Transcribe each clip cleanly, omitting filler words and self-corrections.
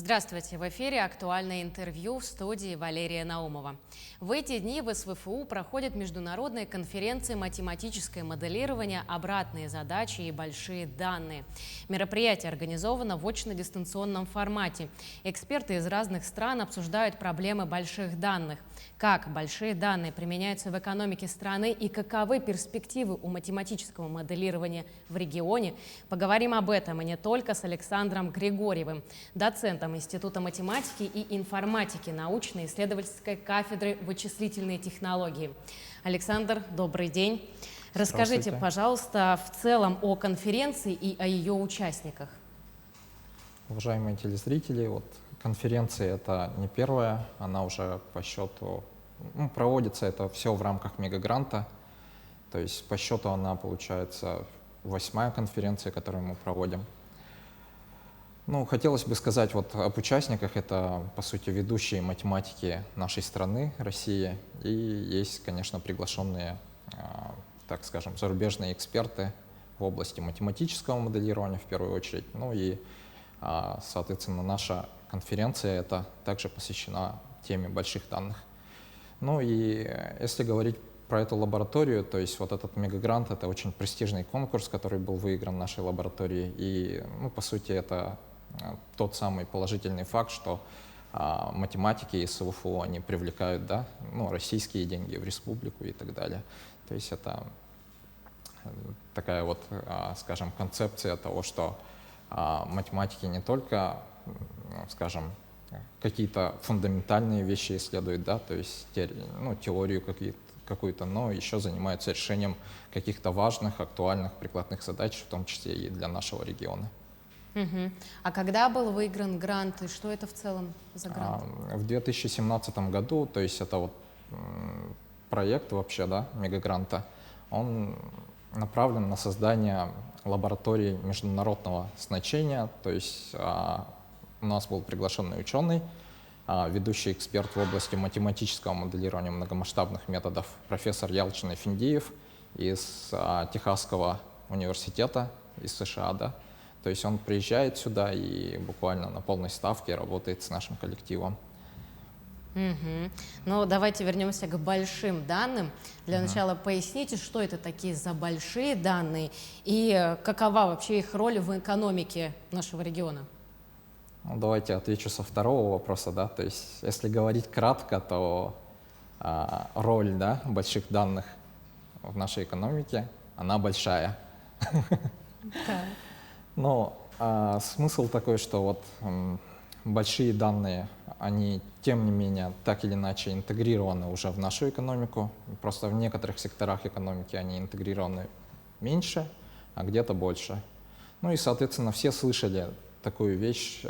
Здравствуйте! В эфире актуальное интервью в студии Валерия Наумова. В эти дни в СВФУ проходят международные конференции «Математическое моделирование. Обратные задачи и большие данные». Мероприятие организовано в очно-дистанционном формате. Эксперты из разных стран обсуждают проблемы больших данных. Как большие данные применяются в экономике страны и каковы перспективы у математического моделирования в регионе, поговорим об этом и не только с Александром Григорьевым, доцентом Института математики и информатики научно-исследовательской кафедры вычислительные технологии. Александр, добрый день. Расскажите, пожалуйста, в целом о конференции и о ее участниках. Уважаемые телезрители, конференция это не первая, она уже по счету, проводится это все в рамках мегагранта, то есть по счету она получается 8-я конференция, которую мы проводим. Хотелось бы сказать об участниках. Это, по сути, ведущие математики нашей страны, России. И есть, конечно, приглашенные, так скажем, зарубежные эксперты в области математического моделирования в первую очередь. Соответственно, наша конференция это также посвящена теме больших данных. Если говорить про эту лабораторию, то есть этот мегагрант — это очень престижный конкурс, который был выигран нашей лабораторией. И, по сути, это тот самый положительный факт, что математики из СВФУ, они привлекают, российские деньги в республику и так далее. То есть это такая скажем, концепция того, что математики не только, скажем, какие-то фундаментальные вещи исследуют, то есть теорию какую-то, но еще занимаются решением каких-то важных, актуальных, прикладных задач, в том числе и для нашего региона. А когда был выигран грант и что это в целом за грант? В 2017 году, то есть это проект вообще, мегагранта, он направлен на создание лаборатории международного значения, то есть у нас был приглашенный ученый, ведущий эксперт в области математического моделирования многомасштабных методов, профессор Ялчин Эфендиев из Техасского университета, из США, То есть он приезжает сюда и буквально на полной ставке работает с нашим коллективом. Давайте вернемся к большим данным. Для начала поясните, что это такие за большие данные и какова вообще их роль в экономике нашего региона? Давайте отвечу со второго вопроса. То есть если говорить кратко, то роль больших данных в нашей экономике, она большая. Но смысл такой, что большие данные, они, тем не менее, так или иначе интегрированы уже в нашу экономику. Просто в некоторых секторах экономики они интегрированы меньше, а где-то больше. И, соответственно, все слышали такую вещь,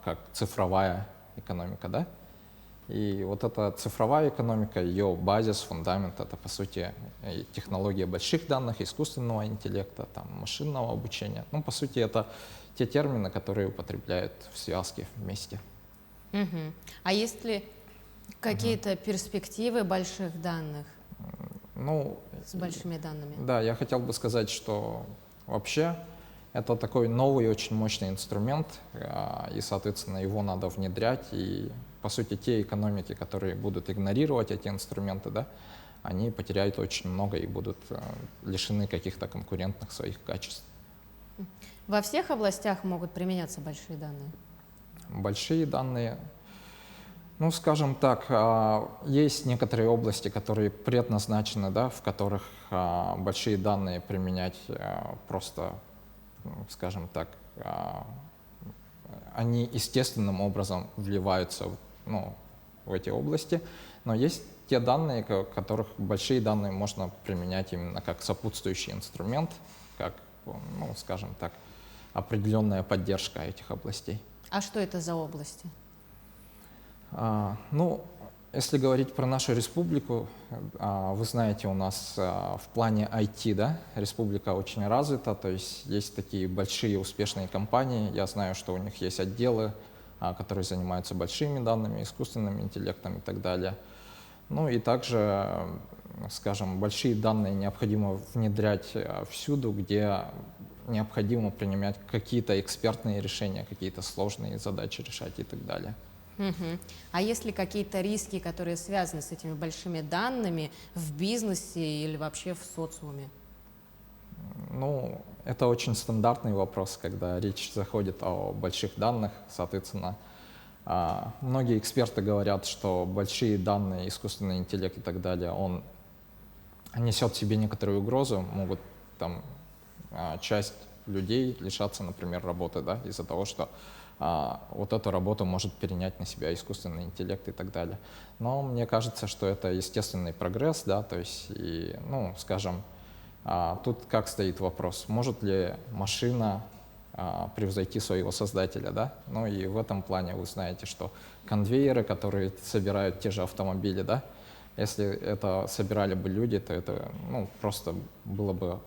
как цифровая экономика, И эта цифровая экономика, ее базис, фундамент — это, по сути, технология больших данных, искусственного интеллекта, машинного обучения. По сути, это те термины, которые употребляют в связке вместе. А есть ли какие-то перспективы больших данных с большими данными? Да, я хотел бы сказать, что вообще это такой новый, очень мощный инструмент, и, соответственно, его надо внедрять. И, по сути, те экономики, которые будут игнорировать эти инструменты, они потеряют очень много и будут лишены каких-то конкурентных своих качеств. Во всех областях могут применяться большие данные? Большие данные, скажем так, есть некоторые области, которые предназначены, в которых большие данные применять просто, скажем так, они естественным образом вливаются в эти области, но есть те данные, которых большие данные можно применять именно как сопутствующий инструмент, как, скажем так, определенная поддержка этих областей. А что это за области? Если говорить про нашу республику, вы знаете, у нас в плане IT, республика очень развита, то есть такие большие успешные компании, я знаю, что у них есть отделы, которые занимаются большими данными, искусственным интеллектом и так далее. И также, скажем, большие данные необходимо внедрять всюду, где необходимо принимать какие-то экспертные решения, какие-то сложные задачи решать и так далее. Мгм. А есть ли какие-то риски, которые связаны с этими большими данными в бизнесе или вообще в социуме? Ну, это очень стандартный вопрос, когда речь заходит о больших данных, соответственно, многие эксперты говорят, что большие данные, искусственный интеллект и так далее, он несет в себе некоторую угрозу, могут там часть людей лишаться, например, работы, да, из-за того, что вот эту работу может перенять на себя искусственный интеллект и так далее. Но мне кажется, что это естественный прогресс, да, то есть, и, ну, скажем, тут как стоит вопрос, может ли машина превзойти своего создателя, да? Ну и в этом плане вы знаете, что конвейеры, которые собирают те же автомобили, да, если это собирали бы люди, то это, ну, просто было бы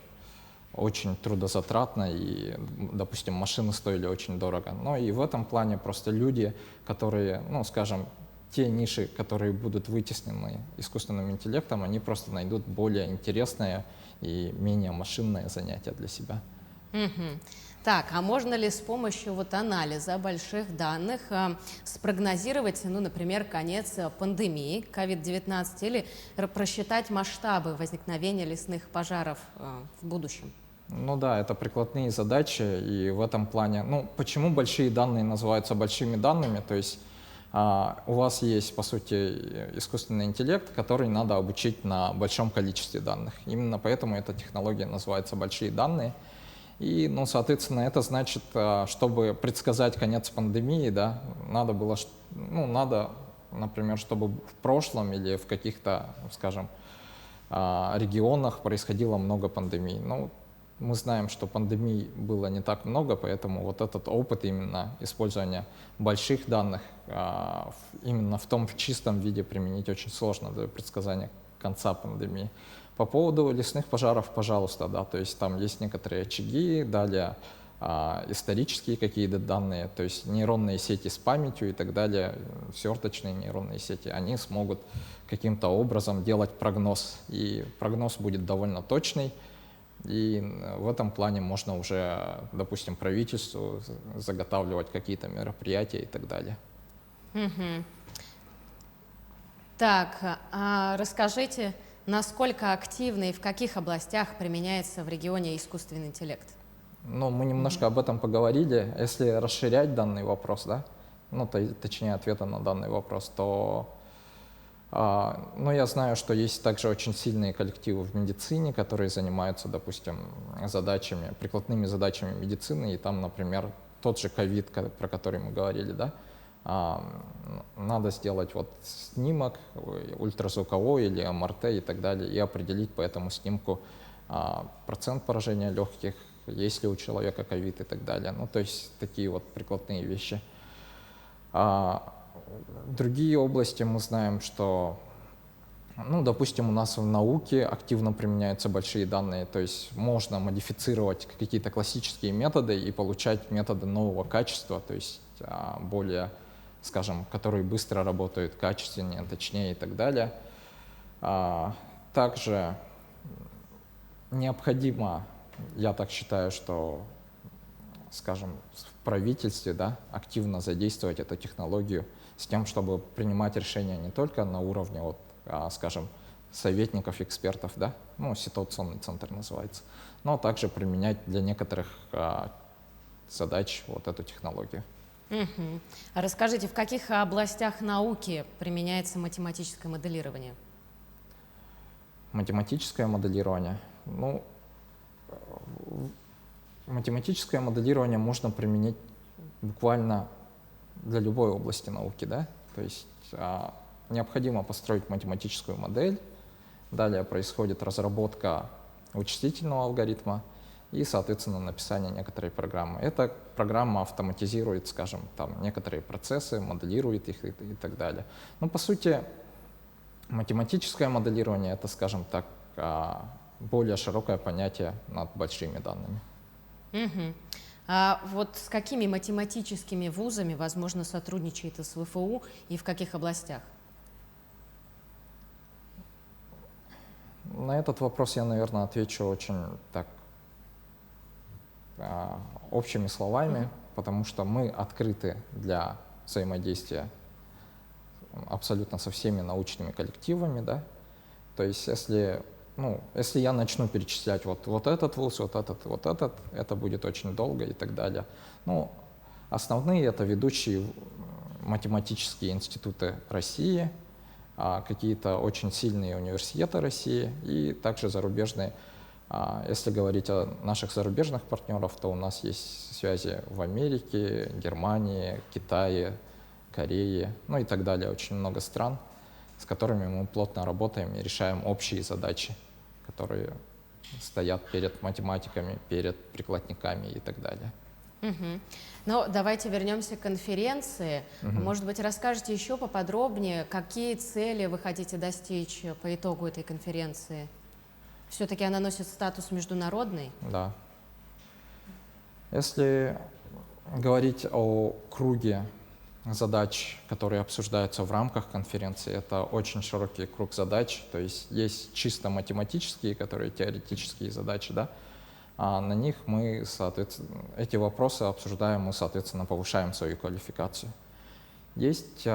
очень трудозатратно, и, допустим, машины стоили очень дорого. Но и в этом плане просто люди, которые, ну, скажем, те ниши, которые будут вытеснены искусственным интеллектом, они просто найдут более интересное и менее машинное занятие для себя. Мгм. Так, а можно ли с помощью вот анализа больших данных спрогнозировать, ну, например, конец пандемии COVID-19 или просчитать масштабы возникновения лесных пожаров в будущем? Ну да, это прикладные задачи, и в этом плане, ну, почему большие данные называются большими данными, то есть у вас есть, по сути, искусственный интеллект, который надо обучить на большом количестве данных. Именно поэтому эта технология называется большие данные. И, ну, соответственно, это значит, чтобы предсказать конец пандемии, да, надо было, ну, надо, например, чтобы в прошлом или в каких-то, скажем, регионах происходило много пандемий. Ну, мы знаем, что пандемий было не так много, поэтому вот этот опыт именно использования больших данных именно в том в чистом виде применить очень сложно для предсказания конца пандемии. По поводу лесных пожаров, пожалуйста, да, то есть там есть некоторые очаги, далее исторические какие-то данные, то есть нейронные сети с памятью и так далее, сверточные нейронные сети, они смогут каким-то образом делать прогноз, и прогноз будет довольно точный, и в этом плане можно уже, допустим, правительству заготавливать какие-то мероприятия и так далее. Мгм. Так, а расскажите, насколько активно и в каких областях применяется в регионе искусственный интеллект? Ну, мы немножко об этом поговорили. Если расширять данный вопрос, да, ну, точнее, ответа на данный вопрос, то ну, я знаю, что есть также очень сильные коллективы в медицине, которые занимаются, допустим, задачами, прикладными задачами медицины, и там, например, тот же ковид, про который мы говорили, да, надо сделать вот снимок ультразвуковой или МРТ и так далее, и определить по этому снимку процент поражения легких, есть ли у человека ковид и так далее. Ну, то есть такие вот прикладные вещи. Другие области мы знаем, что, ну, допустим, у нас в науке активно применяются большие данные, то есть можно модифицировать какие-то классические методы и получать методы нового качества, то есть более, скажем, которые быстро работают, качественнее, точнее и так далее. Также необходимо, я так считаю, что, скажем, в правительстве, да, активно задействовать эту технологию с тем, чтобы принимать решения не только на уровне, вот, скажем, советников, экспертов, да, ну, ситуационный центр называется, но также применять для некоторых задач вот эту технологию. Мгм. А расскажите, в каких областях науки применяется математическое моделирование? Математическое моделирование. Ну, математическое моделирование можно применить буквально для любой области науки, да, то есть необходимо построить математическую модель, далее происходит разработка вычислительного алгоритма и, соответственно, написание некоторой программы. Эта программа автоматизирует, скажем, там некоторые процессы, моделирует их и так далее. Но, по сути, математическое моделирование — это, скажем так, более широкое понятие над большими данными. Мгм. А вот с какими математическими вузами, возможно, сотрудничает СВФУ и в каких областях? На этот вопрос я, наверное, отвечу очень так общими словами, потому что мы открыты для взаимодействия абсолютно со всеми научными коллективами, да. То есть если я начну перечислять вот этот вуз, вот этот, это будет очень долго и так далее. Ну, основные это ведущие математические институты России, какие-то очень сильные университеты России и также зарубежные. Если говорить о наших зарубежных партнеров, то у нас есть связи в Америке, Германии, Китае, Корее, ну и так далее. Очень много стран, с которыми мы плотно работаем и решаем общие задачи, которые стоят перед математиками, перед прикладниками и так далее. Ну, давайте вернемся к конференции. Может быть, расскажете еще поподробнее, какие цели вы хотите достичь по итогу этой конференции? Все-таки она носит статус международный? Да. Если говорить о круге задач, которые обсуждаются в рамках конференции, это очень широкий круг задач. То есть чисто математические, которые теоретические задачи, да, а на них мы, соответственно, эти вопросы обсуждаем, мы, соответственно, повышаем свою квалификацию. Есть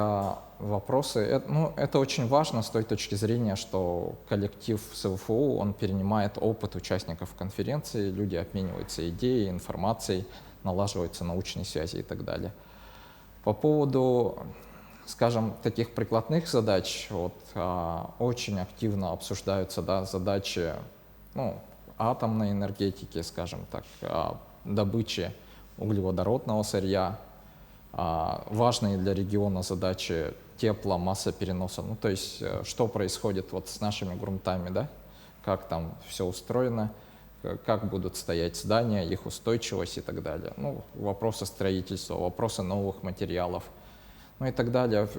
вопросы, это очень важно с той точки зрения, что коллектив СВФУ, он перенимает опыт участников конференции, люди обмениваются идеей, информацией, налаживаются научные связи и так далее. По поводу, скажем, таких прикладных задач, очень активно обсуждаются, да, задачи, атомной энергетики, скажем так, добычи углеводородного сырья, важные для региона задачи тепла, массопереноса, то есть что происходит с нашими грунтами, да, как там все устроено, как будут стоять здания, их устойчивость и так далее. Вопросы строительства, вопросы новых материалов, и так далее.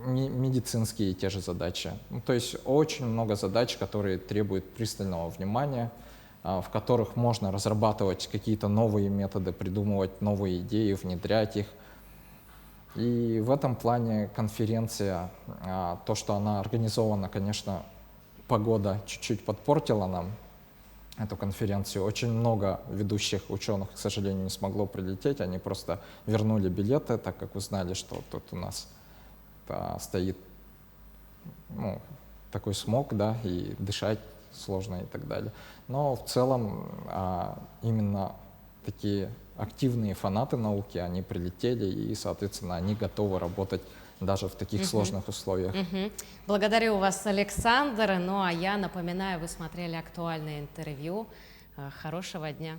Медицинские те же задачи. То есть очень много задач, которые требуют пристального внимания, в которых можно разрабатывать какие-то новые методы, придумывать новые идеи, внедрять их. И в этом плане конференция, то, что она организована, конечно, погода чуть-чуть подпортила нам эту конференцию. Очень много ведущих ученых, к сожалению, не смогло прилететь. Они просто вернули билеты, так как узнали, что тут у нас стоит такой смог, да, и дышать сложно и так далее. Но в целом именно такие активные фанаты науки, они прилетели и, соответственно, они готовы работать даже в таких сложных условиях. Благодарю вас, Александр. Ну а я напоминаю, вы смотрели актуальное интервью. Хорошего дня.